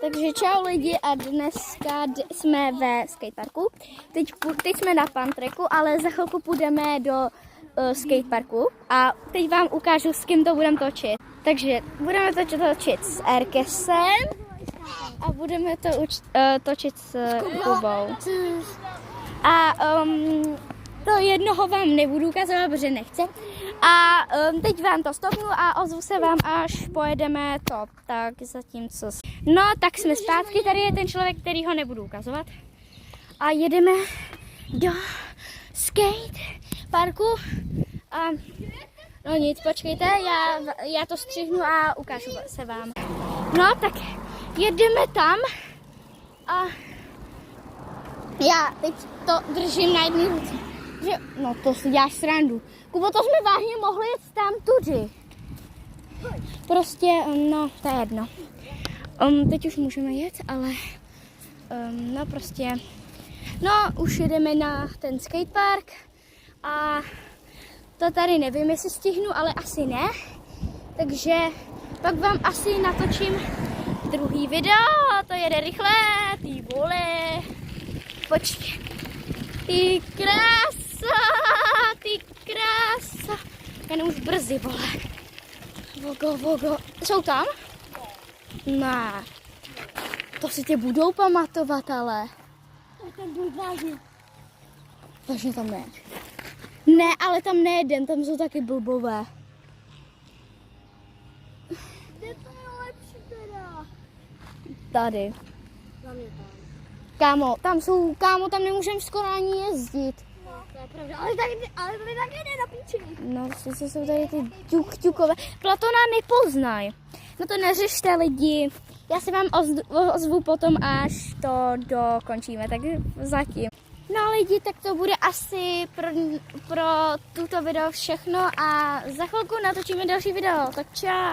Takže čau lidi a dneska jsme ve skateparku. Teď jsme na pantreku, ale za chvilku půjdeme do skateparku a teď vám ukážu, s kým to budeme točit. Takže budeme to točit s Erkesem a budeme to točit s Kubou. A to jednoho vám nebudu ukazovat, protože nechci. A teď vám to stopnu a ozvu se vám, až pojedeme to. Tak zatímco... No, tak jsme zpátky, tady je ten člověk, který ho nebudu ukazovat. A jedeme do skate parku. A no nic, počkejte, já to střihnu a ukážu se vám. No, tak jedeme tam a já teď to držím na jedné ruce. No to si děláš srandu. Kubo, to jsme vážně mohli jet tam tudy. Prostě, no to je jedno. Teď už můžeme jet, ale no prostě, no už jedeme na ten skatepark a to tady nevím, jestli stihnu, ale asi ne. Takže pak vám asi natočím druhý video, to jede rychle, ty vole. Počkej, ty krása, ty krása. Jen už brzy, vole. Vogo. Jsou tam? Ne. To si tě budou pamatovat, ale. Tam byl vážně. Vážně tam ne. Ne, ale tam nejedem, tam jsou taky blbové. Kde to je lepší teda? Tady. Tam je tam. Kámo, tam nemůžeme skoro ani jezdit. No, to je pravda, ale tady taky jde na píči. No, sice jsou tady ty ťukové. Platona nepoznají. No to neřešte lidi. Já se vám ozvu potom, až to dokončíme. Tak zatím. No lidi, tak to bude asi pro tuto video všechno a za chvilku natočíme další video. Tak čau.